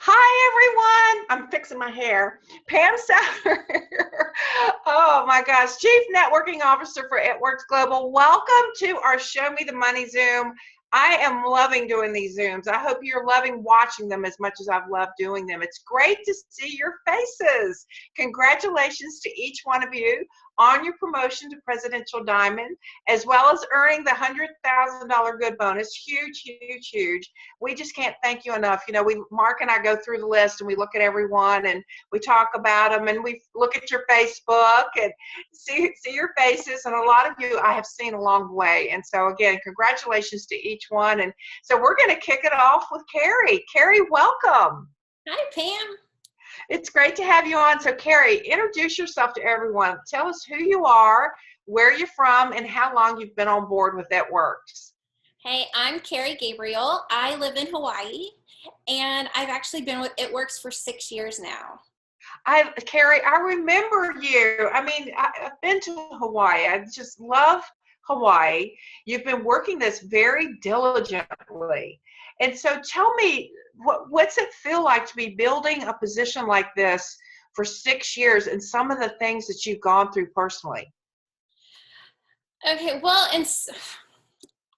Hi, everyone. I'm fixing my hair. Pam Souter. Oh, my gosh. Chief Networking Officer for It Works Global. Welcome to our Show Me the Money Zoom. I am loving doing these Zooms. I hope you're loving watching them as much as I've loved doing them. It's great to see your faces. Congratulations to each one of you on your promotion to Presidential Diamond, as well as earning the $100,000 good bonus. Huge, huge, huge. We just can't thank you enough. You know, Mark and I go through the list and we look at everyone and we talk about them and we look at your Facebook and see your faces. And a lot of you I have seen along the way. And so again, congratulations to each one. And so we're going to kick it off with Carrie. Carrie, welcome. Hi, Pam. It's great to have you on. So Carrie, introduce yourself to everyone. Tell us who you are, where you're from, and how long you've been on board with It Works. Hey, I'm Carrie Gabriel. I live in Hawaii, and I've actually been with It Works for 6 years now. Carrie, I remember you. I mean, I've been to Hawaii. I just love Hawaii. You've been working this very diligently. And so tell me, what's it feel like to be building a position like this for 6 years and some of the things that you've gone through personally? Okay, well,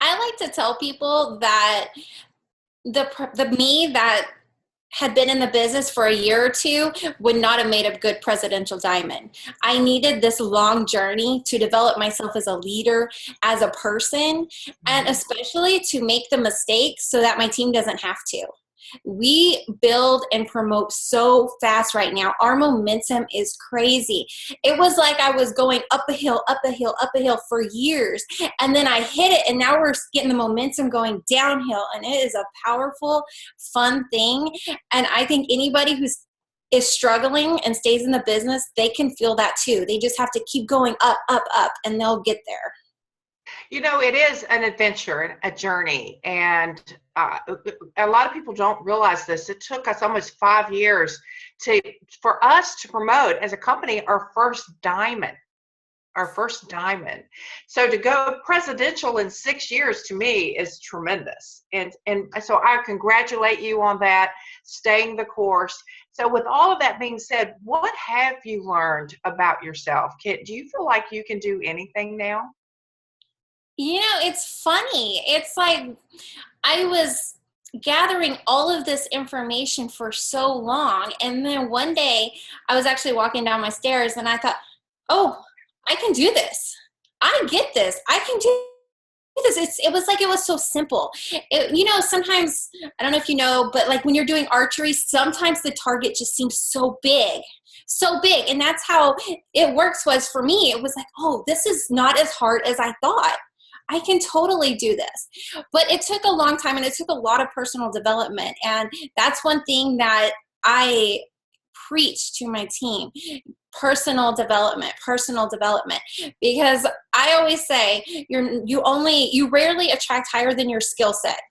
I like to tell people that the me that had been in the business for a year or two would not have made a good presidential diamond. I needed this long journey to develop myself as a leader, as a person, and especially to make the mistakes so that my team doesn't have to. We build and promote so fast right now. Our momentum is crazy. It was like I was going up a hill, up a hill, up a hill for years. And then I hit it, and now we're getting the momentum going downhill. And it is a powerful, fun thing. And I think anybody is struggling and stays in the business, they can feel that too. They just have to keep going up, up, up, and they'll get there. You know, it is an adventure, a journey, and a lot of people don't realize this. It took us almost 5 years for us to promote as a company our first diamond. So to go presidential in 6 years to me is tremendous. And so I congratulate you on that, staying the course. So with all of that being said, what have you learned about yourself? Do you feel like you can do anything now? You know, it's funny. It's like I was gathering all of this information for so long. And then one day I was actually walking down my stairs and I thought, oh, I can do this. I get this. I can do this. It was like it was so simple. Sometimes, I don't know if you know, but like when you're doing archery, sometimes the target just seems so big. And that's how it works was for me. It was like, oh, this is not as hard as I thought. I can totally do this. But it took a long time and it took a lot of personal development. And that's one thing that I preach to my team. Personal development, because I always say you rarely attract higher than your skill set.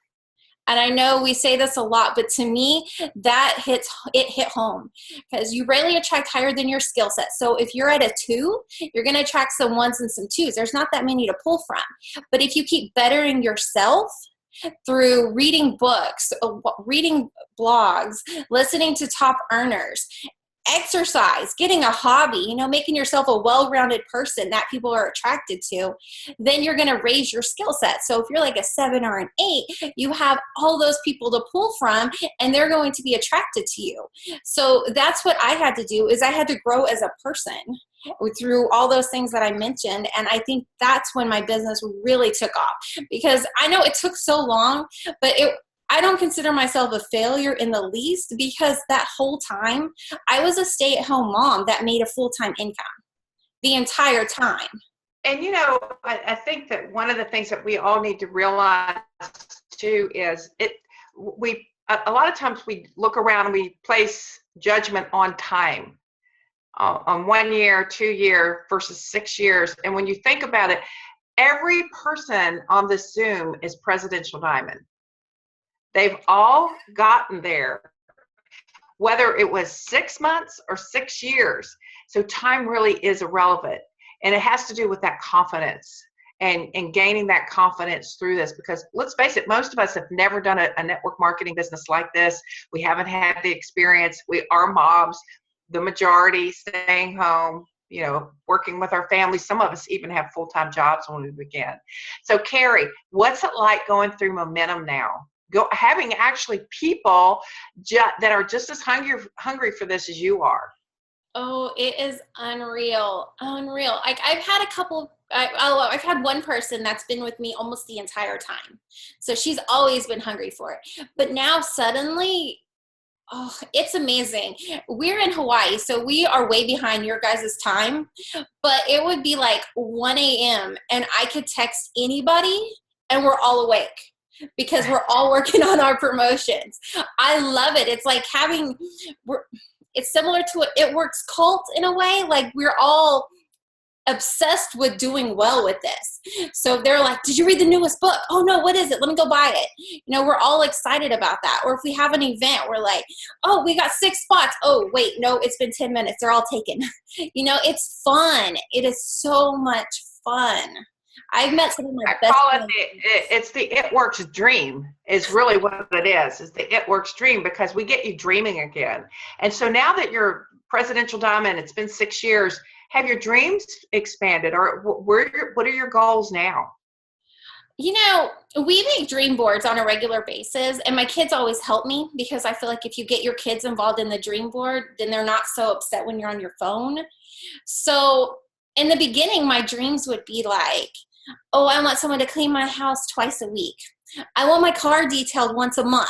And I know we say this a lot, but to me, it hit home because you rarely attract higher than your skill set. So if you're at a 2, you're going to attract some 1s and some 2s. There's not that many to pull from. But if you keep bettering yourself through reading books, reading blogs, listening to top earners, exercise, getting a hobby, making yourself a well-rounded person that people are attracted to, then you're going to raise your skill set. So if you're like a 7 or an 8, you have all those people to pull from and they're going to be attracted to you. So that's what I had to do, is I had to grow as a person through all those things that I mentioned. And I think that's when my business really took off, because I know it took so long, but I don't consider myself a failure in the least, because that whole time I was a stay-at-home mom that made a full-time income the entire time. And I think that one of the things that we all need to realize too is a lot of times we look around and we place judgment on time, on 1 year, 2 year versus 6 years. And when you think about it, every person on this Zoom is Presidential Diamond. They've all gotten there, whether it was 6 months or 6 years. So time really is irrelevant. And it has to do with that confidence and gaining that confidence through this, because let's face it, most of us have never done a network marketing business like this. We haven't had the experience. We are moms, the majority staying home, working with our families. Some of us even have full-time jobs when we begin. So Carrie, what's it like going through momentum now? Having actually people that are just as hungry for this as you are. Oh, it is unreal. Like I've had one person that's been with me almost the entire time. So she's always been hungry for it. But now suddenly, oh, it's amazing. We're in Hawaii, so we are way behind your guys' time. But it would be like 1 a.m. and I could text anybody and we're all awake because we're all working on our promotions. I love it. It's like it's similar to It Works cult in a way. Like we're all obsessed with doing well with this. So they're like, did you read the newest book? Oh no, what is it? Let me go buy it. We're all excited about that. Or if we have an event, we're like, oh, we got 6 spots. Oh wait, no, it's been 10 minutes. They're all taken. It's fun. It is so much fun. I've met some of my best friends. It's the It Works dream is really what it is the It Works dream, because we get you dreaming again. And so now that you're Presidential Diamond, it's been 6 years, have your dreams expanded, or what are your goals now? We make dream boards on a regular basis, and my kids always help me because I feel like if you get your kids involved in the dream board, then they're not so upset when you're on your phone. So in the beginning, my dreams would be like, oh, I want someone to clean my house twice a week. I want my car detailed once a month.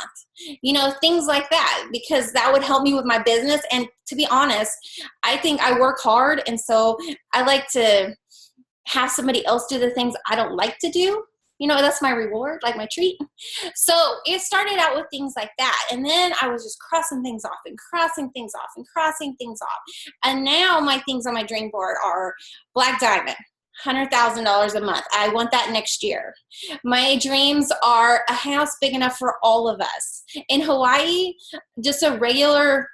Things like that, because that would help me with my business. And to be honest, I think I work hard. And so I like to have somebody else do the things I don't like to do. That's my reward, like my treat. So it started out with things like that. And then I was just crossing things off and crossing things off and crossing things off. And now my things on my dream board are Black Diamond, $100,000 a month. I want that next year. My dreams are a house big enough for all of us. In Hawaii, just a regular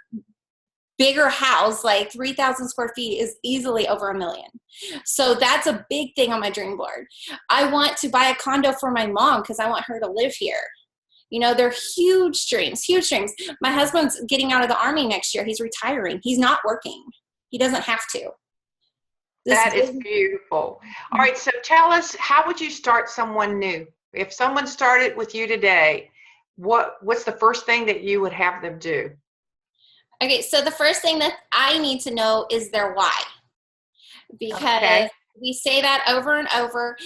bigger house, like 3,000 square feet, is easily over $1 million. So that's a big thing on my dream board. I want to buy a condo for my mom because I want her to live here. They're huge dreams, huge dreams. My husband's getting out of the Army next year. He's retiring. He's not working. He doesn't have to. That is beautiful. All right, so tell us, how would you start someone new? If someone started with you today, what's the first thing that you would have them do? Okay, so the first thing that I need to know is their why. Because we say that over and over,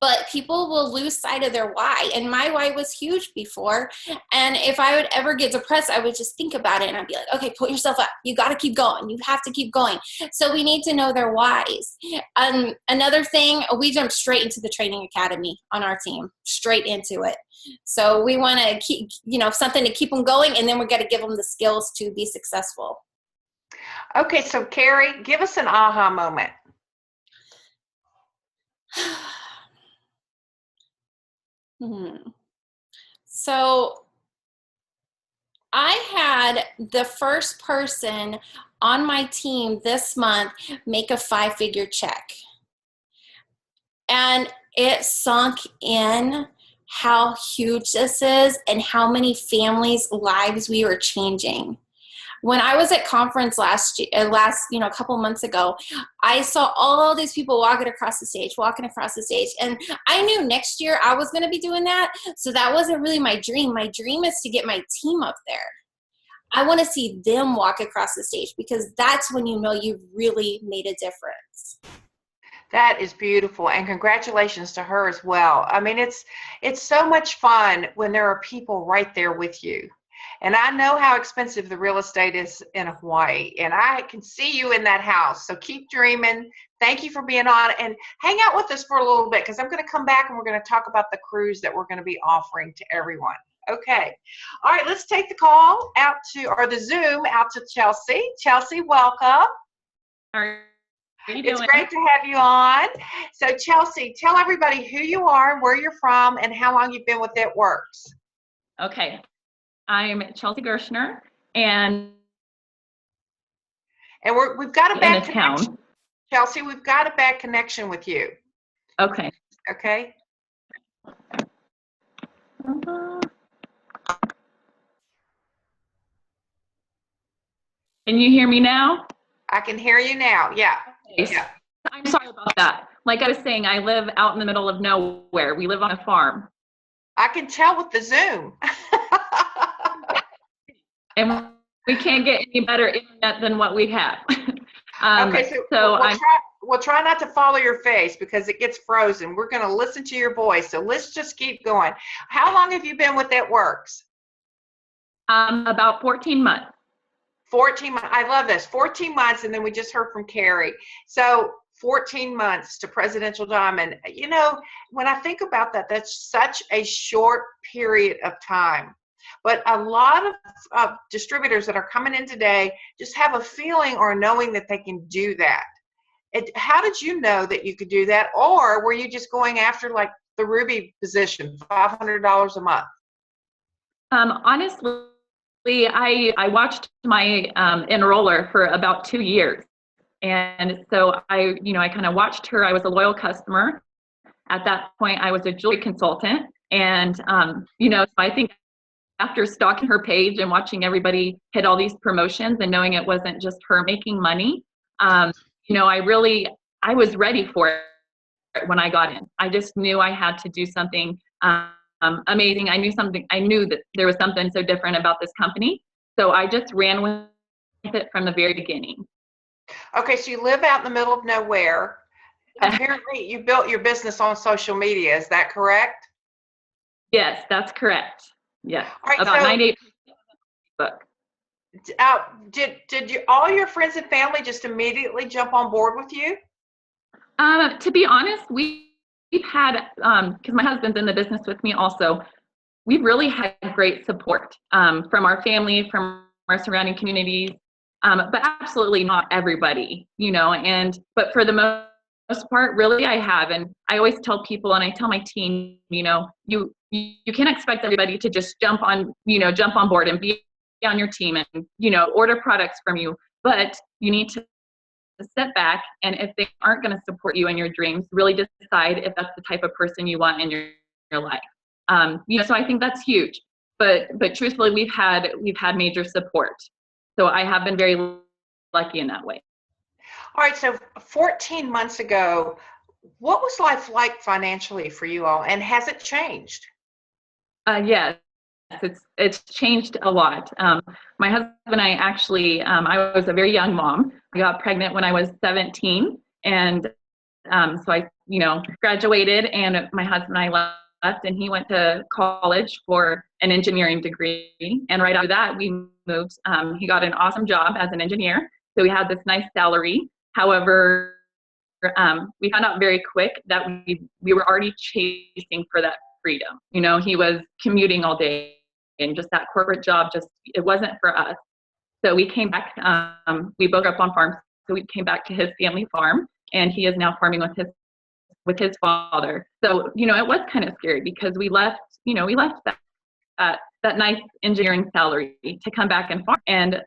but people will lose sight of their why. And my why was huge before. And if I would ever get depressed, I would just think about it and I'd be like, okay, put yourself up. You got to keep going. You have to keep going. So we need to know their whys. Another thing, we jumped straight into the training academy on our team, straight into it. So we want to keep, something to keep them going. And then we got to give them the skills to be successful. Okay. So Carrie, give us an aha moment. So I had the first person on my team this month make a 5-figure check. And it sunk in how huge this is and how many families' lives we were changing. When I was at conference last a couple months ago, I saw all these people walking across the stage. And I knew next year I was going to be doing that. So that wasn't really my dream. My dream is to get my team up there. I want to see them walk across the stage because that's when you know you've really made a difference. That is beautiful, and congratulations to her as well. I mean, it's so much fun when there are people right there with you. And I know how expensive the real estate is in Hawaii, and I can see you in that house. So keep dreaming. Thank you for being on, and hang out with us for a little bit because I'm going to come back and we're going to talk about the cruise that we're going to be offering to everyone. Okay. All right, let's take the call out to, or the Zoom out to Chelsea. Chelsea, welcome. How are you doing? It's great to have you on. So Chelsea, tell everybody who you are, where you're from, and how long you've been with It Works. Okay. I'm Chelsea Gerstner, and we've got a bad connection. Town. Chelsea, we've got a bad connection with you. Okay. Okay. Can you hear me now? I can hear you now. Yeah. Yeah. I'm sorry about that. Like I was saying, I live out in the middle of nowhere. We live on a farm. I can tell with the Zoom. And we can't get any better internet than what we have. Okay, so we'll try not to follow your face because it gets frozen. We're going to listen to your voice. So let's just keep going. How long have you been with It Works? About 14 months. 14 months. I love this. 14 months, and then we just heard from Carrie. So 14 months to Presidential Diamond. You know, when I think about that, that's such a short period of time. But a lot of distributors that are coming in today just have a feeling or knowing that they can do that. How did you know that you could do that? Or were you just going after like the Ruby position, $500 a month? Honestly, I watched my enroller for about 2 years. And so I kind of watched her. I was a loyal customer. At that point, I was a jewelry consultant. And, so I think after stalking her page and watching everybody hit all these promotions and knowing it wasn't just her making money, I was ready for it when I got in. I just knew I had to do something amazing. I knew that there was something so different about this company. So I just ran with it from the very beginning. Okay, so you live out in the middle of nowhere. Apparently, you built your business on social media. Is that correct? Yes, that's correct. Yes, right, about 98% book. Did all your friends and family just immediately jump on board with you? To be honest, we've had, because my husband's in the business with me also, we've really had great support from our family, from our surrounding communities, but absolutely not everybody, but for the most part, really I have. And I always tell people, and I tell my team, you can't expect everybody to just jump on board and be on your team and, order products from you, but you need to step back, and if they aren't going to support you in your dreams, really decide if that's the type of person you want in your life. So I think that's huge, but truthfully, we've had major support. So I have been very lucky in that way. All right. So 14 months ago, what was life like financially for you all, and has it changed? Yes, it's changed a lot. My husband and I actually, I was a very young mom. I got pregnant when I was 17, and so I, graduated, and my husband and I left, and he went to college for an engineering degree. And right after that, we moved. He got an awesome job as an engineer, so we had this nice salary. However, we found out very quick that we were already chasing for that freedom. He was commuting all day, and just that corporate job, it wasn't for us. So we came back. We both grew up on farms, so we came back to his family farm, and he is now farming with his father. So it was kind of scary because we left that nice engineering salary to come back and farm. And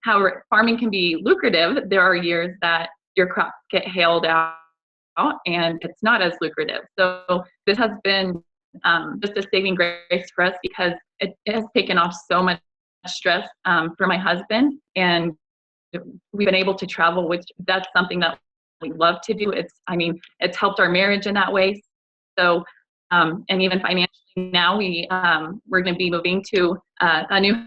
however, farming can be lucrative. There are years that your crops get hailed out, and it's not as lucrative. So this has been just a saving grace for us because it has taken off so much stress for my husband, and we've been able to travel, which that's something that we love to do. It's helped our marriage in that way. So, and even financially now we're going to be moving to a new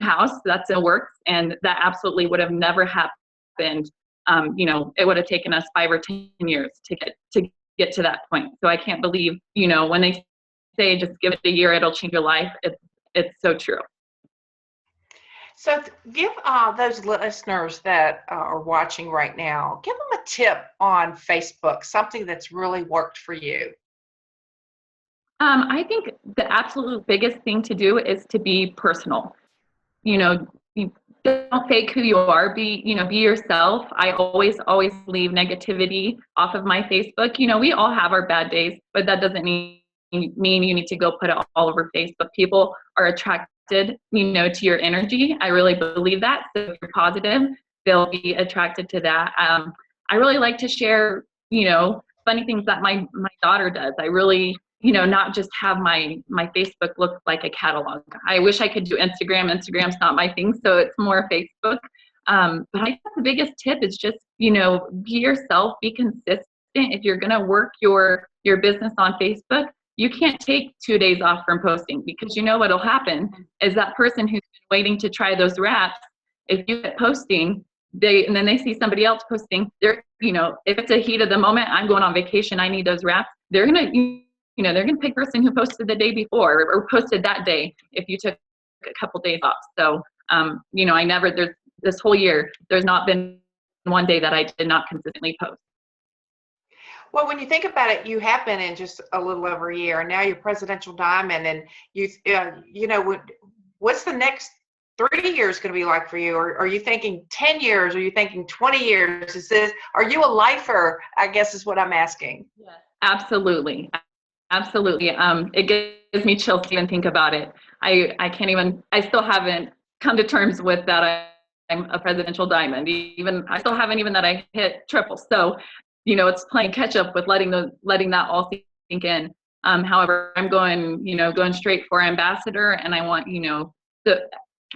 house that's in the works, and that absolutely would have never happened. It would have taken us 5 or 10 years to get to that point. So I can't believe, when they say just give it a year, it'll change your life. It's so true. So give those listeners that are watching right now, give them a tip on Facebook, something that's really worked for you. I think the absolute biggest thing to do is to be personal. Don't fake who you are. Be yourself. I always leave negativity off of my Facebook. We all have our bad days, but that doesn't mean you need to go put it all over Facebook. People are attracted, to your energy. I really believe that. So if you're positive, they'll be attracted to that. I really like to share, funny things that my daughter does. I really, not just have my Facebook look like a catalog. I wish I could do Instagram. Instagram's not my thing, so it's more Facebook. But I think the biggest tip is just, be yourself, be consistent. If you're going to work your business on Facebook, you can't take 2 days off from posting, because what'll happen is that person who's been waiting to try those wraps, if you get posting, and then they see somebody else posting, they're, if it's a heat of the moment, I'm going on vacation, I need those wraps, they're going to, they're going to pick the person who posted the day before or posted that day if you took a couple days off. So, there's this whole year, there's not been one day that I did not consistently post. Well, when you think about it, you have been in just a little over a year, and now you're Presidential Diamond, and what's the next 3 years going to be like for you? Or are you thinking 10 years? Are you thinking 20 years? Are you a lifer, I guess is what I'm asking. Yes. Absolutely. It gives me chills to even think about it. I still haven't come to terms with that I'm a Presidential Diamond. I still haven't even that I hit triple. So, it's playing catch up with letting that all sink in. However, I'm going straight for ambassador, and I want,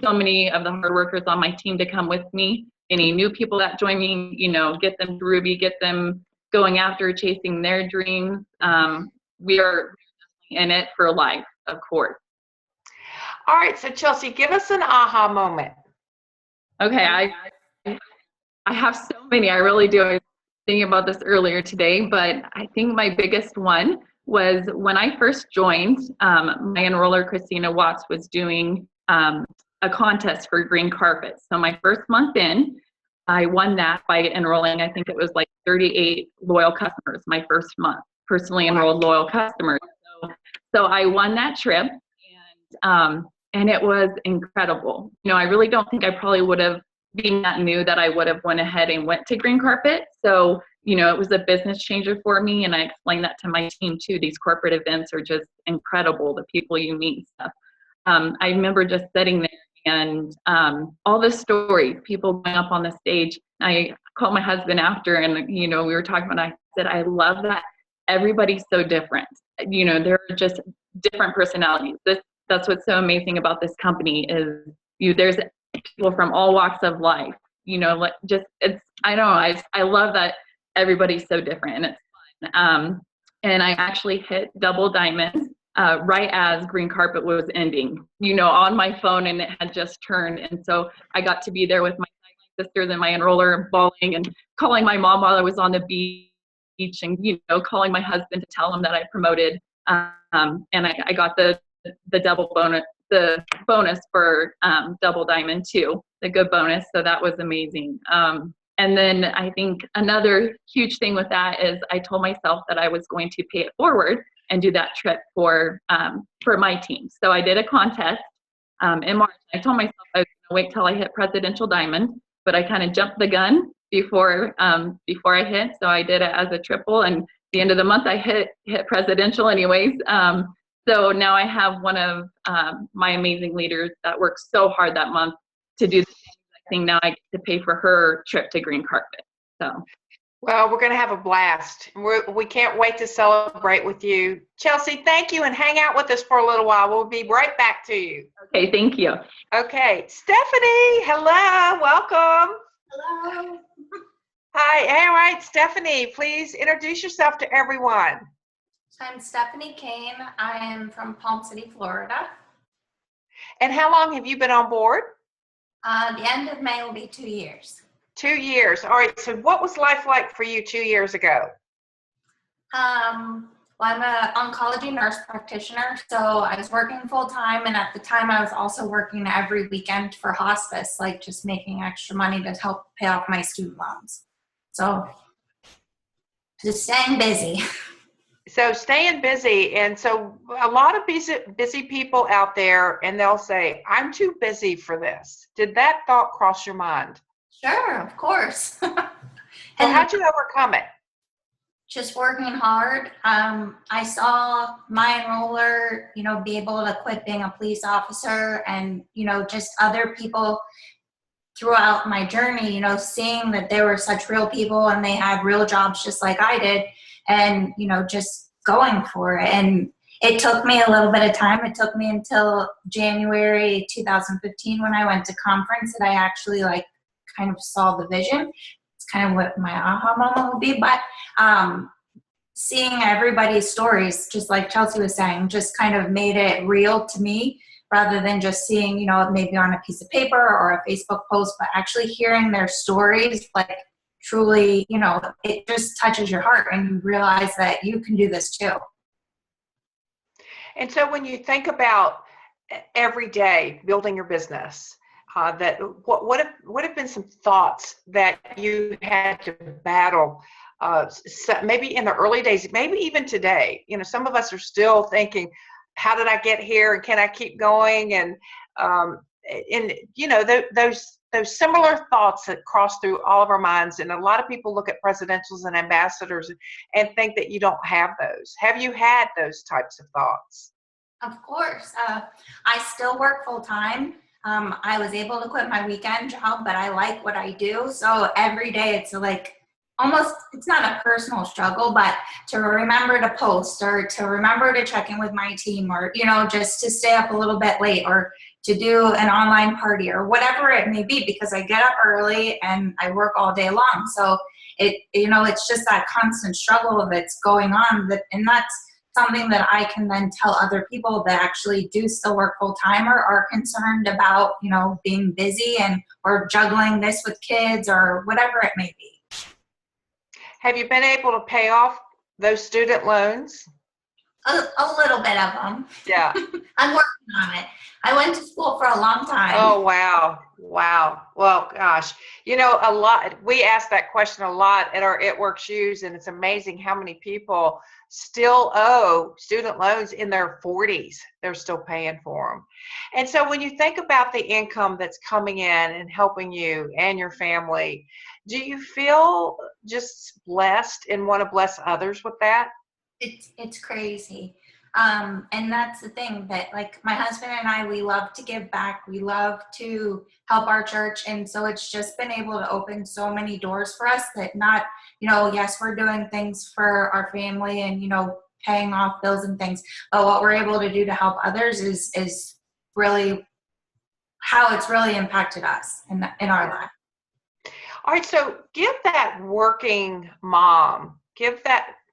so many of the hard workers on my team to come with me. Any new people that join me, get them to Ruby, get them going after chasing their dreams. We are in it for life, of course. All right, so Chelsea, give us an aha moment. Okay, I have so many. I really do. I was thinking about this earlier today, but I think my biggest one was when I first joined. My enroller, Krystin Watts, was doing a contest for green carpet. So my first month in, I won that by enrolling, I think it was like 38 loyal customers, my first month, personally enrolled loyal customers. So I won that trip, and it was incredible. I really don't think I probably would have, being that new, that I would have went ahead and went to green carpet. So, it was a business changer for me, and I explained that to my team too. These corporate events are just incredible, the people you meet and stuff. I remember just sitting there and all the stories, people going up on the stage. I called my husband after, and we were talking about it. I said, I love that everybody's so different. They're just different personalities. That's what's so amazing about this company is there's people from all walks of life. I love that everybody's so different, and it's fun. And I actually hit double diamond right as green carpet was ending, on my phone, and it had just turned. And so I got to be there with my sisters and my enroller, bawling and calling my mom while I was on the beach, and calling my husband to tell him that I promoted. And I got the double bonus, the bonus for double diamond too, the good bonus. So that was amazing. And then I think another huge thing with that is I told myself that I was going to pay it forward and do that trip for my team. So I did a contest in March. I told myself I was going to wait till I hit Presidential Diamond, but I kind of jumped the gun before I hit. So I did it as a triple, and at the end of the month I hit Presidential anyways. So now I have one of my amazing leaders that worked so hard that month to do the same thing. Now I get to pay for her trip to green carpet. So. Well, we're going to have a blast. We can't wait to celebrate with you. Chelsea, thank you, and hang out with us for a little while. We'll be right back to you. Okay, thank you. Okay, Stephanie, hello, welcome. Hello. Hi, all right, Stephanie, please introduce yourself to everyone. I'm Stephanie Keane. I am from Palm City, Florida. And how long have you been on board? The end of May will be 2 years. 2 years. All right. So what was life like for you 2 years ago? Well, I'm an oncology nurse practitioner, so I was working full time, and at the time I was also working every weekend for hospice, like just making extra money to help pay off my student loans. So just staying busy. So staying busy. And so a lot of busy people out there, and they'll say, I'm too busy for this. Did that thought cross your mind? Sure, of course. So how'd you overcome it? Just working hard. I saw my enroller, be able to quit being a police officer, and, just other people throughout my journey, seeing that they were such real people and they had real jobs just like I did. and, you know, just going for it. And it took me a little bit of time. It took me until January 2015 when I went to conference that I actually like kind of saw the vision. It's kind of what my aha moment would be. But seeing everybody's stories, just like Chelsea was saying, just kind of made it real to me rather than just seeing, you know, maybe on a piece of paper or a Facebook post, but actually hearing their stories, like truly, you know, it just touches your heart and you realize that you can do this too. And so when you think about every day building your business, that what have been some thoughts that you had to battle, so maybe in the early days, maybe even today? You know, some of us are still thinking, how did I get here, and can I keep going? And you know, those similar thoughts that cross through all of our minds. And a lot of people look at presidentials and ambassadors and think that you don't have those. Have you had those types of thoughts? Of course. I still work full time. I was able to quit my weekend job, but I like what I do. So every day it's like almost, it's not a personal struggle, but to remember to post or to remember to check in with my team, or, you know, just to stay up a little bit late, or to do an online party or whatever it may be, because I get up early and I work all day long. So it, you know, it's just that constant struggle that's going on, and that's something that I can then tell other people that actually do still work full time or are concerned about, you know, being busy and or juggling this with kids or whatever it may be. Have you been able to pay off those student loans? A little bit of them. Yeah. I'm working on it. I went to school for a long time. Oh, wow. Wow. Well, gosh, you know, a lot, we ask that question a lot at our It Works U's, and it's amazing how many people still owe student loans in their 40s. They're still paying for them. And so when you think about the income that's coming in and helping you and your family, do you feel just blessed and want to bless others with that? It's crazy. And that's the thing, that like my husband and I, we love to give back. We love to help our church. And so it's just been able to open so many doors for us that not, you know, yes, we're doing things for our family and, you know, paying off bills and things, but what we're able to do to help others is really how it's really impacted us in our life. All right. So give that working mom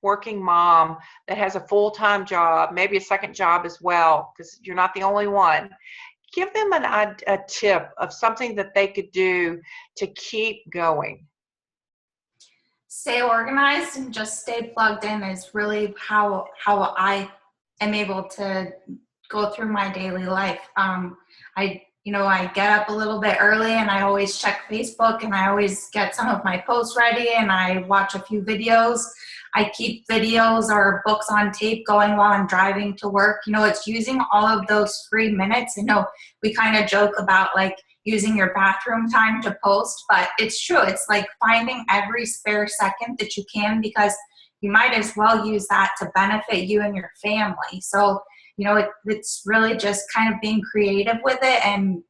that has a full-time job, maybe a second job as well, because you're not the only one. Give them a tip of something that they could do to keep going. Stay organized and just stay plugged in is really how I am able to go through my daily life. I get up a little bit early and I always check Facebook and I always get some of my posts ready and I watch a few videos. I keep videos or books on tape going while I'm driving to work. You know, it's using all of those free minutes. You know, we kind of joke about like using your bathroom time to post, but it's true. It's like finding every spare second that you can, because you might as well use that to benefit you and your family. So, you know, it's really just kind of being creative with it and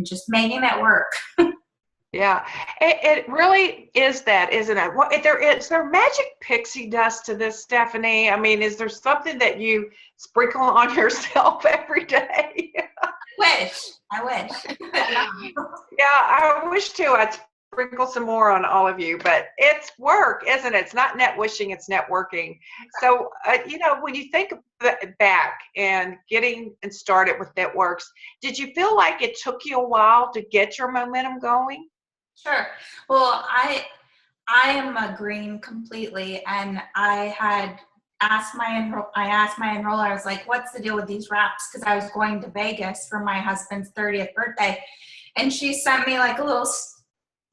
just making it work. Yeah, it really is that, isn't it? What, is there magic pixie dust to this, Stephanie? I mean, is there something that you sprinkle on yourself every day? I wish. Yeah, I wish too. I'd sprinkle some more on all of you, but it's work, isn't it? It's not net wishing, it's networking. So, you know, when you think back and getting started with Networks, did you feel like it took you a while to get your momentum going? Sure. Well, I am a green completely, and I had asked my enroller, I was like, what's the deal with these wraps? Because I was going to Vegas for my husband's 30th birthday, and she sent me like a little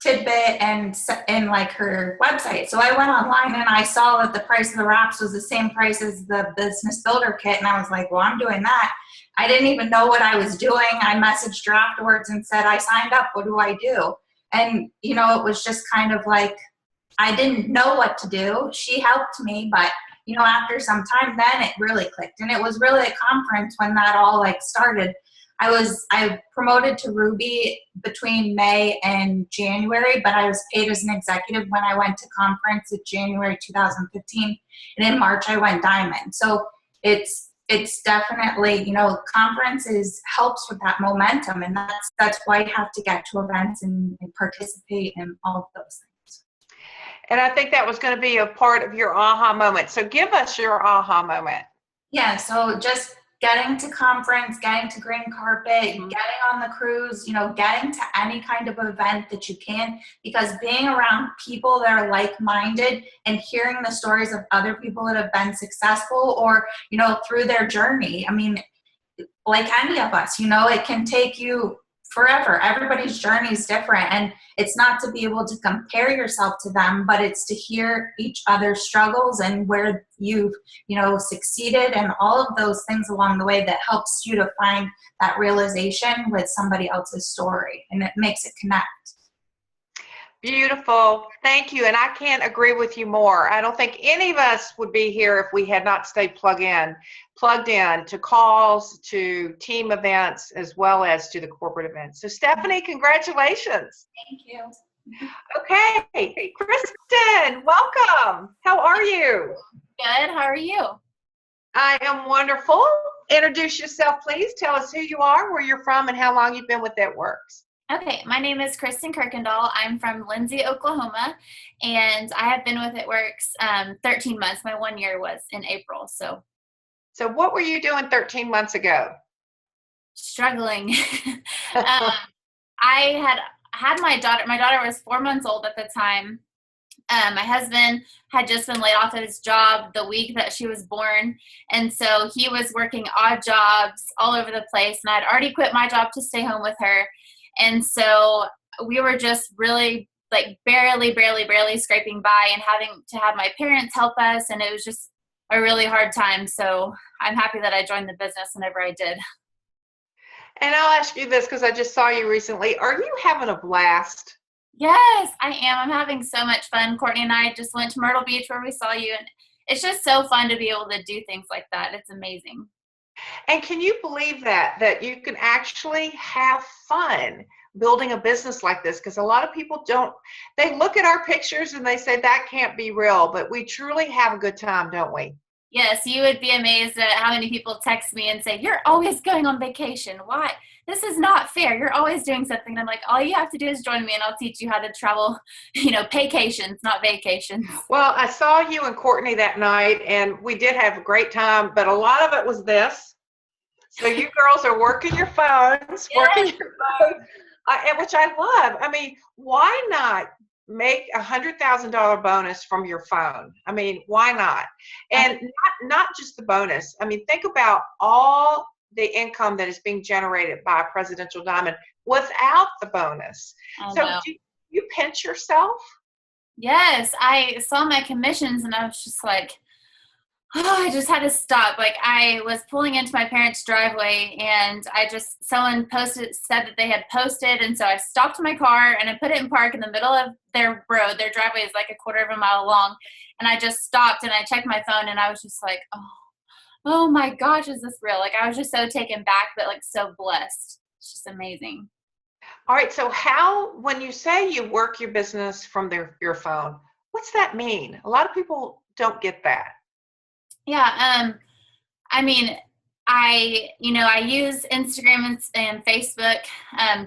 tidbit and in like her website. So I went online and I saw that the price of the wraps was the same price as the business builder kit, and I was like, well, I'm doing that. I didn't even know what I was doing. I messaged her afterwards and said, I signed up. What do I do? And, you know, it was just kind of like, I didn't know what to do. She helped me, but, you know, after some time, then it really clicked. And it was really a conference when that all like started. I promoted to Ruby between May and January, but I was paid as an executive when I went to conference in January 2015, and in March I went diamond. So it's definitely, you know, conferences helps with that momentum, and that's why you have to get to events and participate in all of those things. And I think that was going to be a part of your aha moment. So give us your aha moment. Yeah, so just getting to conference, getting to green carpet, getting on the cruise, you know, getting to any kind of event that you can, because being around people that are like-minded and hearing the stories of other people that have been successful or, you know, through their journey. I mean, like any of us, you know, it can take you forever. Everybody's journey is different, and it's not to be able to compare yourself to them, but it's to hear each other's struggles and where you've, you know, succeeded and all of those things along the way that helps you to find that realization with somebody else's story, and it makes it connect. Beautiful. Thank you. And I can't agree with you more. I don't think any of us would be here if we had not stayed plugged in to calls, to team events, as well as to the corporate events. So Stephanie, congratulations. Thank you. Okay. Krystin, welcome. How are you? Good. How are you? I am wonderful. Introduce yourself, please. Tell us who you are, where you're from, and how long you've been with EtWorks. Okay, my name is Krystin Kirkendall. I'm from Lindsay, Oklahoma, and I have been with EtWorks 13 months. My 1 year was in April, so what were you doing 13 months ago? struggling. I had my daughter. My daughter was 4 months old at the time. My husband had just been laid off at his job the week that she was born, and so he was working odd jobs all over the place, and I'd already quit my job to stay home with her. And so we were just really like barely scraping by and having to have my parents help us. And it was just a really hard time. So I'm happy that I joined the business whenever I did. And I'll ask you this because I just saw you recently. Are you having a blast? Yes, I am. I'm having so much fun. Courtney and I just went to Myrtle Beach where we saw you. And it's just so fun to be able to do things like that. It's amazing. And can you believe that you can actually have fun building a business like this? Because a lot of people don't, they look at our pictures and they say that can't be real, but we truly have a good time, don't we? Yes, you would be amazed at how many people text me and say, you're always going on vacation. Why? This is not fair. You're always doing something. And I'm like, all you have to do is join me and I'll teach you how to travel, you know, paycations, not vacations. Well, I saw you and Courtney that night and we did have a great time, but a lot of it was this. So you girls are working your phones, which I love. I mean, why not make $100,000 bonus from your phone? I mean, why not? And not just the bonus. I mean, think about all the income that is being generated by a presidential diamond without the bonus. So do you pinch yourself? Yes, I saw my commissions and I was just like, oh, I just had to stop. Like I was pulling into my parents' driveway and someone said that they had posted. And so I stopped my car and I put it in park in the middle of their road. Their driveway is like a quarter of a mile long. And I just stopped and I checked my phone and I was just like, oh my gosh, is this real? Like I was just so taken back, but like so blessed. It's just amazing. All right. So when you say you work your business from your phone, what's that mean? A lot of people don't get that. Yeah. I mean, I use Instagram and Facebook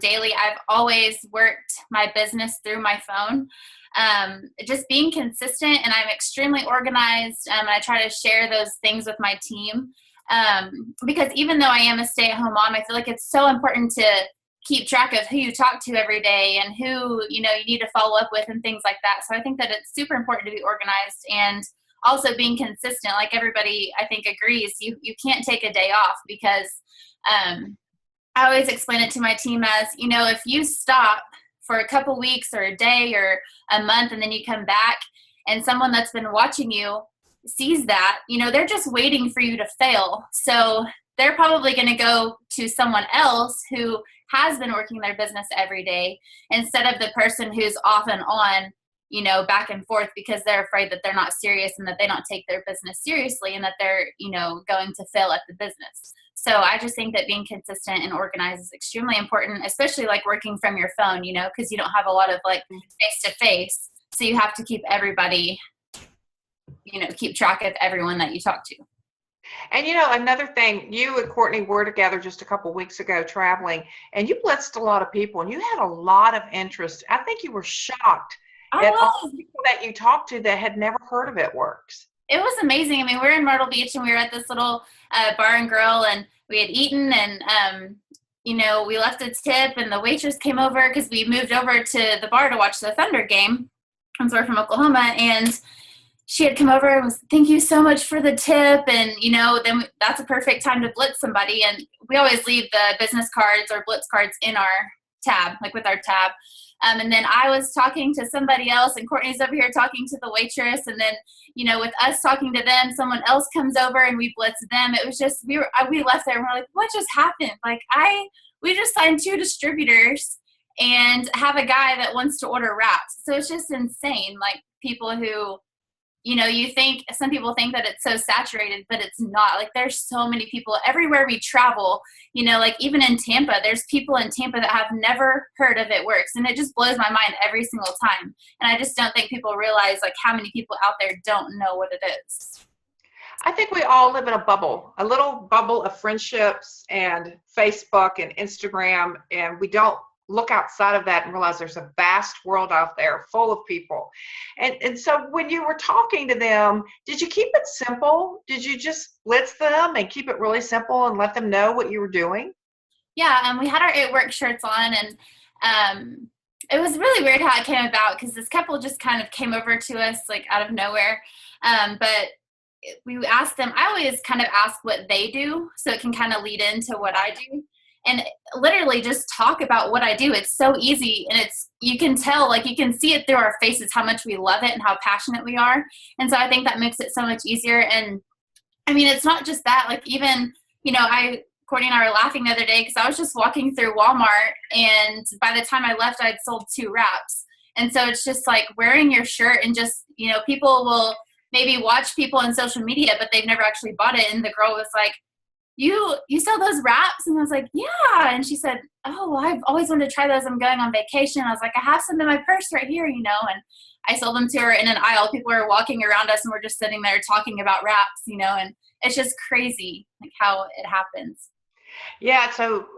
daily. I've always worked my business through my phone. Just being consistent, and I'm extremely organized. I try to share those things with my team because even though I am a stay-at-home mom, I feel like it's so important to keep track of who you talk to every day and who you need to follow up with and things like that. So I think that it's super important to be organized and also being consistent. Like everybody, I think, agrees, you can't take a day off because I always explain it to my team as, if you stop for a couple weeks or a day or a month and then you come back and someone that's been watching you sees that, they're just waiting for you to fail. So they're probably going to go to someone else who has been working their business every day instead of the person who's off and on, back and forth because they're afraid that they're not serious and that they don't take their business seriously and that they're, going to fail at the business. So I just think that being consistent and organized is extremely important, especially like working from your phone, you know, because you don't have a lot of like face to face. So you have to keep everybody, you know, keep track of everyone that you talk to. And you know, another thing, you and Courtney were together just a couple weeks ago traveling, and you blitzed a lot of people, and you had a lot of interest. I think you were shocked at all the people that you talked to that had never heard of It Works. It was amazing. I mean, we were in Myrtle Beach, and we were at this little bar and grill, and we had eaten, and you know, we left a tip, and the waitress came over because we moved over to the bar to watch the Thunder game. So we're from Oklahoma, and she had come over and was, thank you so much for the tip. And, you know, then that's a perfect time to blitz somebody. And we always leave the business cards or blitz cards in our tab, like with our tab. And then I was talking to somebody else, and Courtney's over here talking to the waitress. And then, you know, with us talking to them, someone else comes over and we blitz them. It was just, we left there and we're like, what just happened? Like we just signed 2 distributors and have a guy that wants to order wraps. So it's just insane. Like people who, you know, some people think that it's so saturated, but it's not. Like there's so many people everywhere we travel, you know, like even in Tampa, there's people in Tampa that have never heard of It Works. And it just blows my mind every single time. And I just don't think people realize like how many people out there don't know what it is. I think we all live in a bubble, a little bubble of friendships and Facebook and Instagram, and we don't look outside of that and realize there's a vast world out there full of people. And so when you were talking to them, did you keep it simple? Did you just blitz them and keep it really simple and let them know what you were doing? Yeah, we had our It Works shirts on, and it was really weird how it came about because this couple just kind of came over to us like out of nowhere. But we asked them, I always kind of ask what they do so it can kind of lead into what I do. And literally just talk about what I do. It's so easy, and you can tell, like you can see it through our faces how much we love it and how passionate we are. And so I think that makes it so much easier. And I mean, it's not just that, like even, you know, Courtney and I were laughing the other day because I was just walking through Walmart, and by the time I left, I'd sold 2 wraps. And so it's just like wearing your shirt, and just, you know, people will maybe watch people on social media, but they've never actually bought it. And the girl was like, you sell those wraps? And I was like, yeah. And she said, oh, well, I've always wanted to try those. I'm going on vacation. I was like, I have some in my purse right here, you know. And I sold them to her in an aisle. People were walking around us, and we're just sitting there talking about wraps, you know. And it's just crazy like how it happens. Yeah, so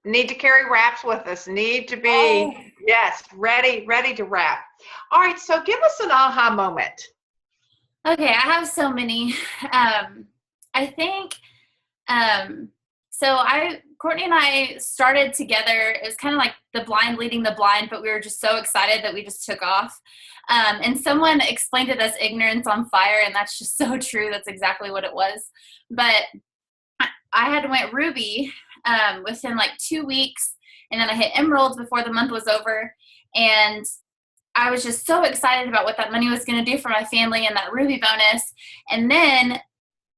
need to carry wraps with us. Need to be, yes, ready to wrap. All right, so give us an aha moment. Okay, I have so many. I think Courtney and I started together. It was kind of like the blind leading the blind, but we were just so excited that we just took off. And someone explained it as ignorance on fire, and that's just so true. That's exactly what it was. But I had went Ruby within like 2 weeks, and then I hit Emeralds before the month was over. And I was just so excited about what that money was going to do for my family and that Ruby bonus. And then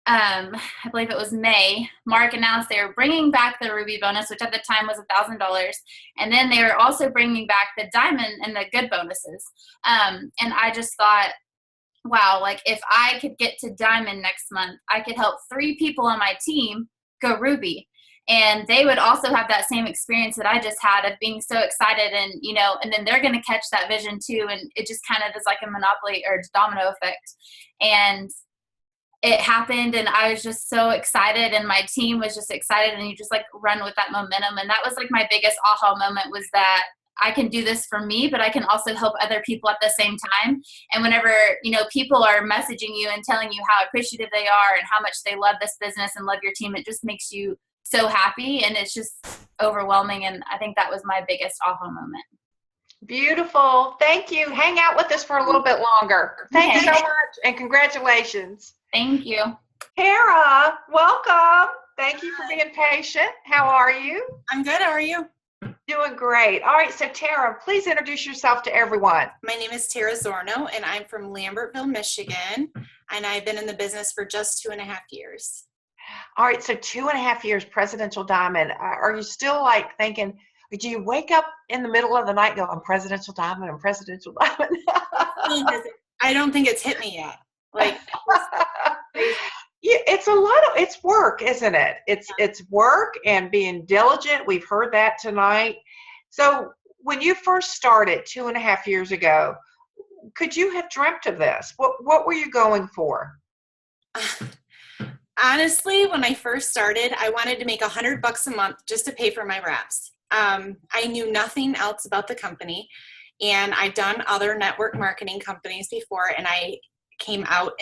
I believe it was May, Mark announced they were bringing back the Ruby bonus, which at the time was $1,000. And then they were also bringing back the Diamond and the Good bonuses. And I just thought, wow, like if I could get to Diamond next month, I could help 3 people on my team go Ruby. And they would also have that same experience that I just had of being so excited, and, you know, and then they're going to catch that vision too. And it just kind of is like a monopoly or domino effect. And it happened, and I was just so excited, and my team was just excited, and you just like run with that momentum. And that was like my biggest aha moment, was that I can do this for me, but I can also help other people at the same time. And whenever, you know, people are messaging you and telling you how appreciative they are and how much they love this business and love your team, it just makes you so happy, and it's just overwhelming. And I think that was my biggest aha moment. Beautiful. Thank you. Hang out with us for a little bit longer. Thank you so much, and congratulations. Thank you. Tara, welcome. Thank you for being patient. How are you? I'm good. How are you? Doing great. All right, so Tara, please introduce yourself to everyone. My name is Tara Zornow, and I'm from Lambertville, Michigan, and I've been in the business for just 2.5 years. All right, so 2.5 years, Presidential Diamond. Are you still like thinking, do you wake up in the middle of the night and go, I'm Presidential Diamond, I'm Presidential Diamond? I don't think it's hit me yet. Like, Yeah, it's work, isn't it? It's work and being diligent. We've heard that tonight. So when you first started 2.5 years ago, could you have dreamt of this? What were you going for? Honestly, when I first started, I wanted to make $100 a month just to pay for my wraps. I knew nothing else about the company, and I'd done other network marketing companies before, and I came out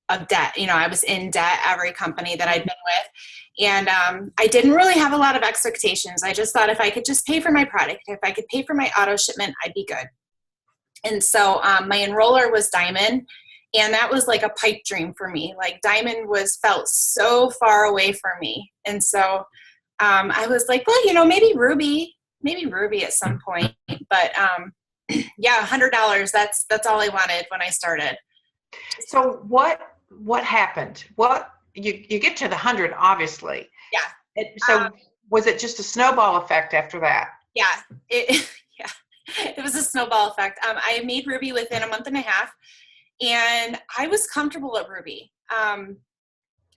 of debt. I was in debt every company that I'd been with, and I didn't really have a lot of expectations. I just thought if I could just pay for my product, if I could pay for my auto shipment, I'd be good. And so my enroller was Diamond. And that was like a pipe dream for me. Like Diamond felt so far away from me. And so I was like, well, maybe Ruby at some point. But yeah, $100, that's all I wanted when I started. So what happened? You get to the 100, obviously. Yeah. So was it just a snowball effect after that? Yeah. It was a snowball effect. I made Ruby within a month and a half. And I was comfortable at Ruby,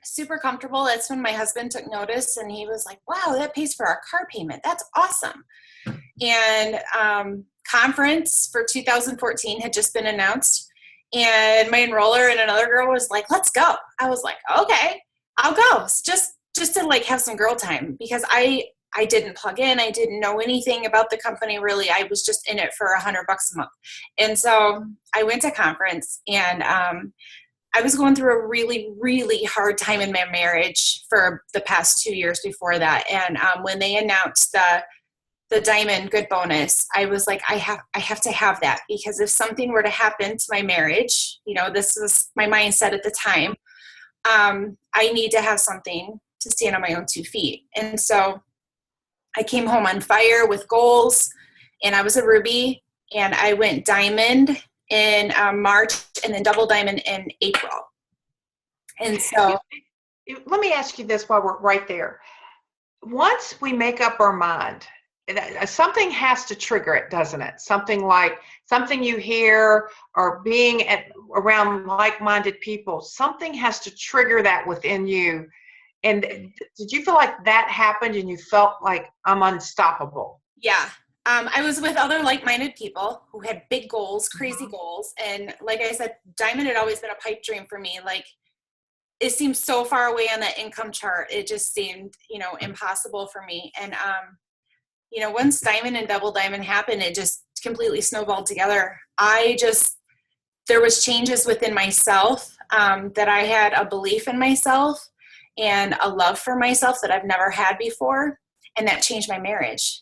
super comfortable. That's when my husband took notice, and he was like, wow, that pays for our car payment. That's awesome. And conference for 2014 had just been announced, and my enroller and another girl was like, let's go. I was like, okay, I'll go. Just to like have some girl time, because I didn't plug in. I didn't know anything about the company really. I was just in it for $100 a month. And so I went to conference, and I was going through a really, really hard time in my marriage for the past 2 years before that. And when they announced the Diamond Good Bonus, I was like, I have to have that, because if something were to happen to my marriage, this was my mindset at the time, I need to have something to stand on my own 2 feet. And so I came home on fire with goals, and I was a Ruby, and I went Diamond in March and then Double Diamond in April. And so let me ask you this while we're right there. Once we make up our mind, something has to trigger it, doesn't it? Something you hear or being around like-minded people, something has to trigger that within you. And did you feel like that happened and you felt like I'm unstoppable? Yeah. I was with other like-minded people who had big goals, crazy goals. And like I said, Diamond had always been a pipe dream for me. Like, it seemed so far away on that income chart. It just seemed, impossible for me. And, once Diamond and Double Diamond happened, it just completely snowballed together. There was changes within myself, that I had a belief in myself and a love for myself that I've never had before. And that changed my marriage.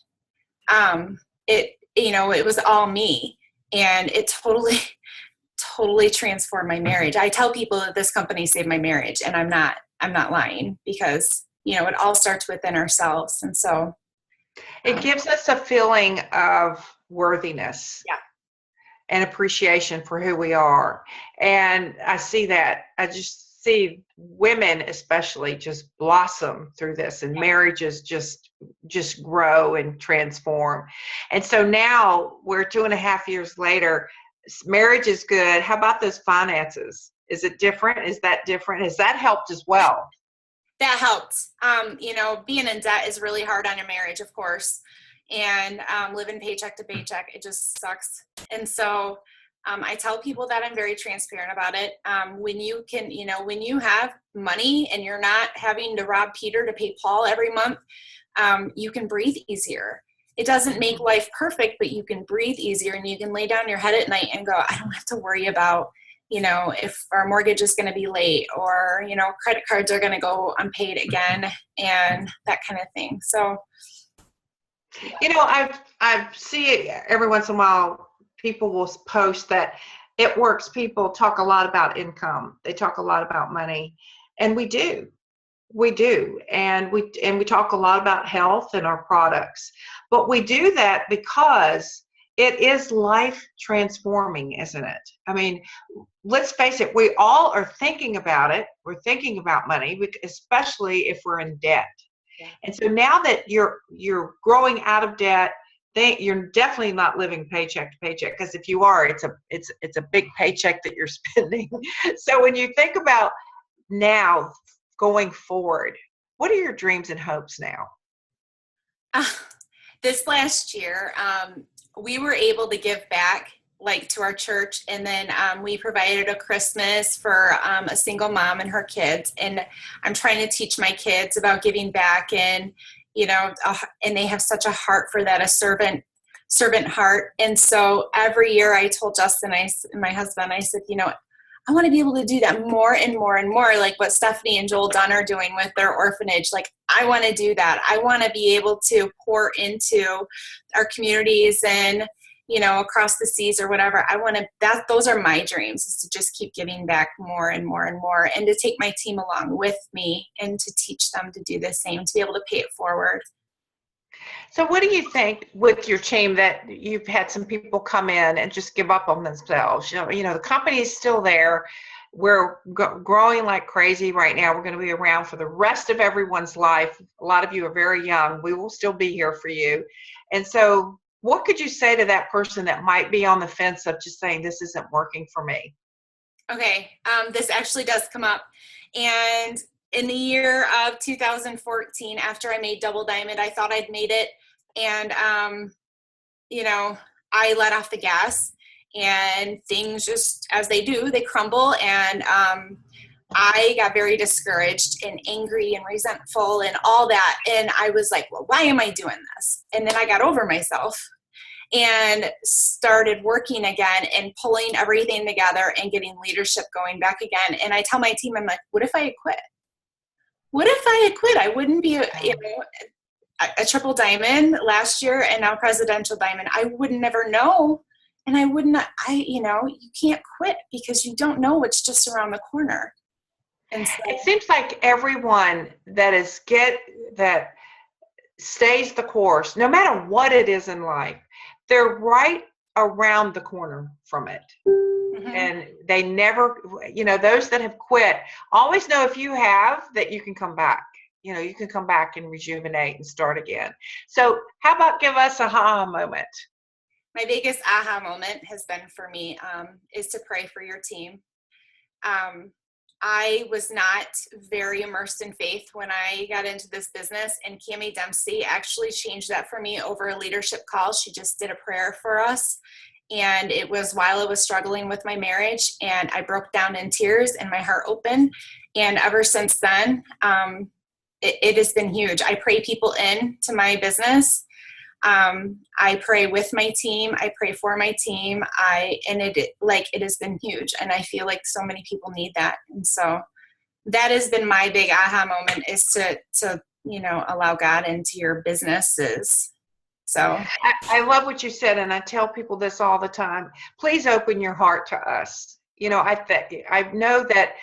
It was all me, and it totally transformed my marriage. I tell people that this company saved my marriage, and I'm not lying, because, it all starts within ourselves. And so it gives us a feeling of worthiness. Yeah. And appreciation for who we are. And I see that. I just see women especially just blossom through this, and marriages just grow and transform. And so now we're 2.5 years later. Marriage is good. How about those finances? Is it different? Is that different? Has that helped as well? That helped. Being in debt is really hard on your marriage, of course. And living paycheck to paycheck, it just sucks. And so I tell people that I'm very transparent about it. When you have money and you're not having to rob Peter to pay Paul every month, you can breathe easier. It doesn't make life perfect, but you can breathe easier, and you can lay down your head at night and go, I don't have to worry about, if our mortgage is going to be late, or, credit cards are going to go unpaid again, and that kind of thing. So, I see it every once in a while. People will post that It Works people talk a lot about income. They talk a lot about money, and we do. And we talk a lot about health and our products. But we do that because it is life transforming, isn't it? I mean, let's face it, we all are thinking about it. We're thinking about money, especially if we're in debt. Yeah. And so now that you're growing out of debt, you're definitely not living paycheck to paycheck, because if you are, it's a big paycheck that you're spending. So when you think about now going forward? What are your dreams and hopes now? This last year, we were able to give back like to our church, and then we provided a Christmas for a single mom and her kids, and I'm trying to teach my kids about giving back, and and they have such a heart for that, a servant heart. And so every year I told Justin, my husband, I said, I want to be able to do that more and more and more, like what Stephanie and Joel Dunn are doing with their orphanage. Like, I want to do that. I want to be able to pour into our communities and, across the seas or whatever. Those are my dreams, is to just keep giving back more and more and more, and to take my team along with me and to teach them to do the same, to be able to pay it forward. So what do you think with your team, that you've had some people come in and just give up on themselves? The company is still there. We're growing like crazy right now. We're going to be around for the rest of everyone's life. A lot of you are very young. We will still be here for you. And so what could you say to that person that might be on the fence of just saying, this isn't working for me? Okay. This actually does come up. And in the year of 2014, after I made Double Diamond, I thought I'd made it. And, I let off the gas, and things just, as they do, they crumble. And I got very discouraged and angry and resentful and all that. And I was like, well, why am I doing this? And then I got over myself and started working again and pulling everything together and getting leadership going back again. And I tell my team, I'm like, what if I had quit? What if I had quit? I wouldn't be, a triple diamond last year and now presidential diamond. I would never know. And I wouldn't, you can't quit because you don't know what's just around the corner. And so, it seems like everyone that stays the course, no matter what it is in life, they're right around the corner from it. Mm-hmm. And they never, those that have quit always know, if you have, that you can come back. You can come back and rejuvenate and start again. So how about give us a aha moment? My biggest aha moment has been for me is to pray for your team. I was not very immersed in faith when I got into this business, and Cammie Dempsey actually changed that for me over a leadership call. She just did a prayer for us, and it was while I was struggling with my marriage, and I broke down in tears and my heart opened. And ever since then, it has been huge. I pray people into my business. I pray with my team. I pray for my team. It has been huge. And I feel like so many people need that. And so that has been my big aha moment, is to allow God into your businesses. So I love what you said. And I tell people this all the time. Please open your heart to us. I know that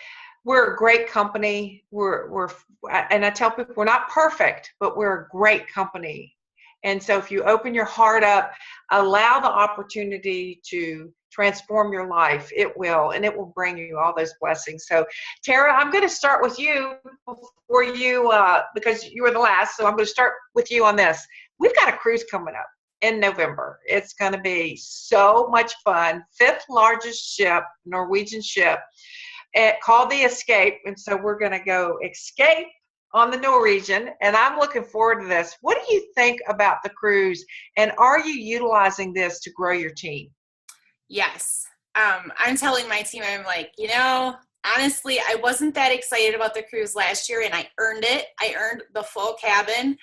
we're a great company. And I tell people, we're not perfect, but we're a great company. And so if you open your heart up, allow the opportunity to transform your life, it will, and it will bring you all those blessings. So Tara, I'm going to start with you before you, because you were the last. So I'm going to start with you on this. We've got a cruise coming up in November. It's going to be so much fun. 5th largest ship, Norwegian ship, called the Escape. And so we're going to go escape on the Norwegian, and I'm looking forward to this. What do you think about the cruise, and are you utilizing this to grow your team? Yes. I'm telling my team, I'm like, honestly, I wasn't that excited about the cruise last year, and I earned it. I earned the full cabin,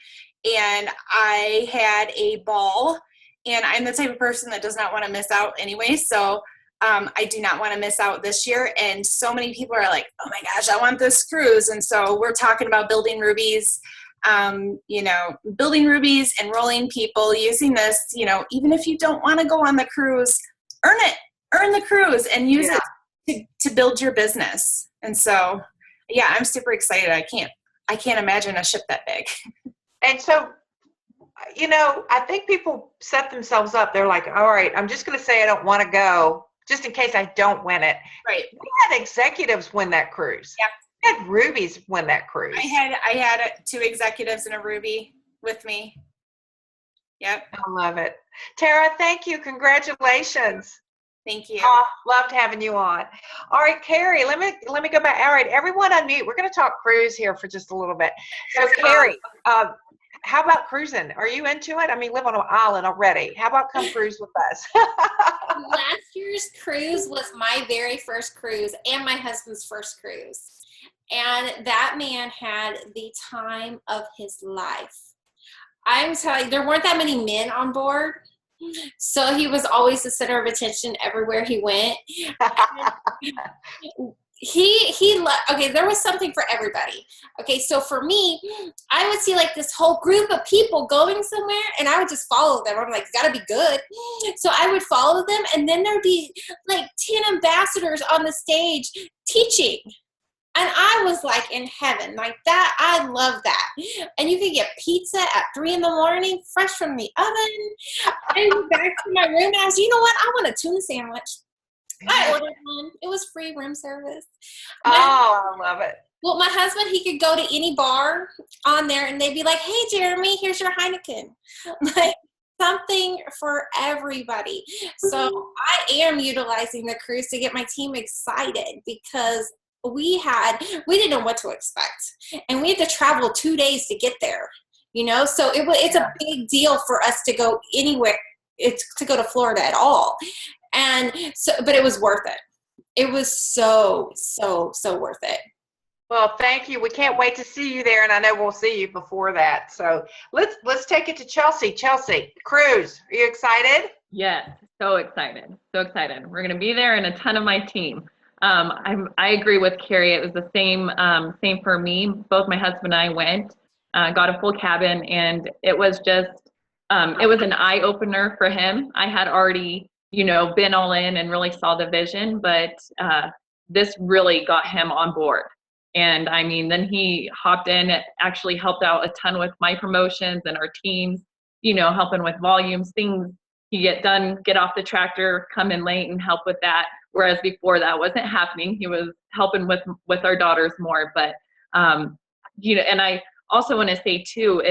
and I had a ball, and I'm the type of person that does not want to miss out anyway. So I do not want to miss out this year. And so many people are like, oh my gosh, I want this cruise. And so we're talking about building rubies, enrolling people, using this, even if you don't want to go on the cruise, earn the cruise and use it to build your business. And so, yeah, I'm super excited. I can't imagine a ship that big. And so, I think people set themselves up. They're like, all right, I'm just going to say I don't want to go, just in case I don't win it. Right. We had executives win that cruise. Yep. We had rubies win that cruise. I had 2 executives and a ruby with me. Yep. I love it. Tara, thank you. Congratulations. Thank you. Oh, loved having you on. All right, Carrie, let me go back. All right, everyone unmute. We're going to talk cruise here for just a little bit. So, Carrie, how about cruising? Are you into it? I mean, live on an island already. How about come cruise with us? Last year's cruise was my very first cruise and my husband's first cruise. And that man had the time of his life. I'm telling you, there weren't that many men on board. So he was always the center of attention everywhere he went. Okay, there was something for everybody. Okay, so for me, I would see like this whole group of people going somewhere and I would just follow them. I'm like, it's gotta be good. So I would follow them, and then there'd be like 10 ambassadors on the stage teaching. And I was like in heaven, like that. I love that. And you could get pizza at 3 a.m, fresh from the oven. I went back to my room and I was, you know what? I want a tuna sandwich. I ordered one. It was free room service. I love it. Well, my husband, he could go to any bar on there and they'd be like, hey, Jeremy, here's your Heineken. Like something for everybody. So I am utilizing the cruise to get my team excited because we didn't know what to expect, and we had to travel 2 days to get there, so it's a big deal for us to go anywhere. It's to go to Florida at all. And so, but it was worth it. It was so worth it. Well, thank you. We can't wait to see you there, and I know we'll see you before that. So let's take it to Chelsea. Chelsea, cruise. Are you excited? Yes, so excited. So excited. We're going to be there and a ton of my team. I agree with Carrie. It was the same for me. Both my husband and I went, got a full cabin, and it was just, it was an eye opener for him. I had already, been all in and really saw the vision, but this really got him on board. And I mean, then he hopped in, actually helped out a ton with my promotions and our teams, helping with volumes, things. He get off the tractor, come in late and help with that. Whereas before that wasn't happening. He was helping with our daughters more. But, and I also want to say too,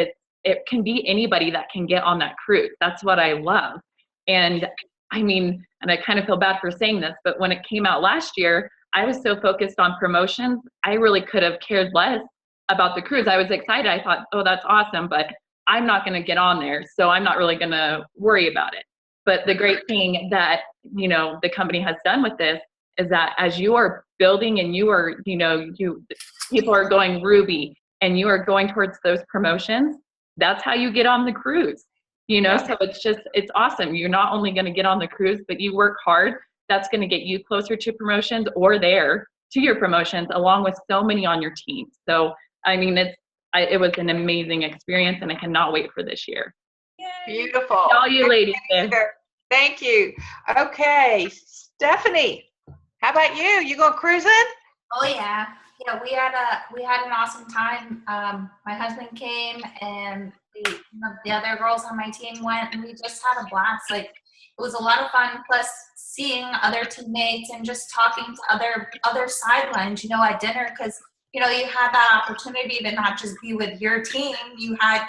it can be anybody that can get on that cruise. That's what I love. And I mean, and I kind of feel bad for saying this, but when it came out last year, I was so focused on promotions, I really could have cared less about the cruise. I was excited. I thought, oh, that's awesome, but I'm not going to get on there, so I'm not really going to worry about it. But the great thing that, the company has done with this is that as you are building and you are, people are going Ruby and you are going towards those promotions, that's how you get on the cruise, So it's awesome. You're not only going to get on the cruise, but you work hard. That's going to get you closer to promotions or there to your promotions, along with so many on your team. So, I mean, it was an amazing experience, and I cannot wait for this year. Beautiful. All you ladies there. Thank you. Okay, Stephanie, how about you? You going cruising? Oh yeah. Yeah, we had an awesome time. My husband came, and the other girls on my team went, and we just had a blast. Like, it was a lot of fun, plus seeing other teammates and just talking to other sidelines, at dinner, because you had that opportunity to not just be with your team. You had,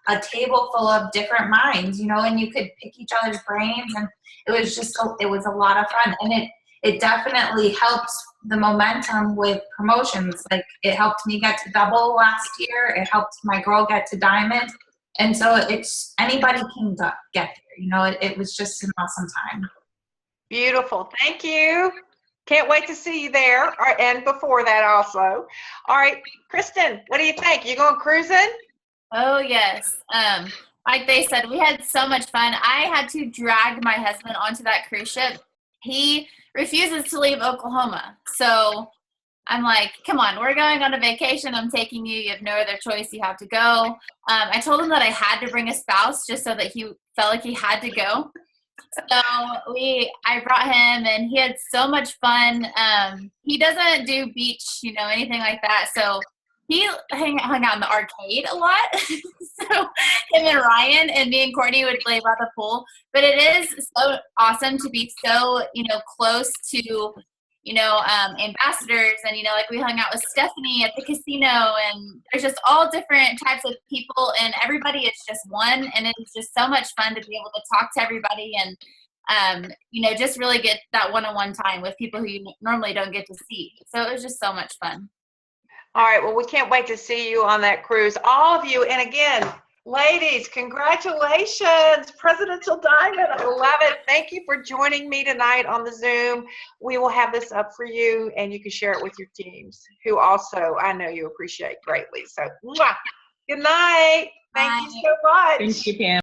a table full of different minds, and you could pick each other's brains, and it was a lot of fun. And it definitely helps the momentum with promotions. Like, it helped me get to double last year. It helped my girl get to diamond. And so it's anybody can get there. It was just an awesome time. Beautiful. Thank you. Can't wait to see you there. All right, and before that also. All right, Krystin, what do you think? You going cruising? Oh, yes. Like they said, we had so much fun. I had to drag my husband onto that cruise ship. He refuses to leave Oklahoma. So I'm like, come on, we're going on a vacation. I'm taking you. You have no other choice. You have to go. I told him that I had to bring a spouse just so that he felt like he had to go. So I brought him, and he had so much fun. He doesn't do beach, anything like that. So he hung out in the arcade a lot. So him and Ryan and me and Courtney would play by the pool. But it is so awesome to be so, close to, ambassadors. And, like we hung out with Stephanie at the casino, and there's just all different types of people, and everybody is just one. And it's just so much fun to be able to talk to everybody. And just really get that one-on-one time with people who you normally don't get to see. So it was just so much fun. All right. Well, we can't wait to see you on that cruise, all of you. And again, ladies, congratulations, Presidential Diamond. I love it. Thank you for joining me tonight on the Zoom. We will have this up for you, and you can share it with your teams, who also I know you appreciate greatly. So, mwah. Good night. Thank you so much. Thank you, Pam.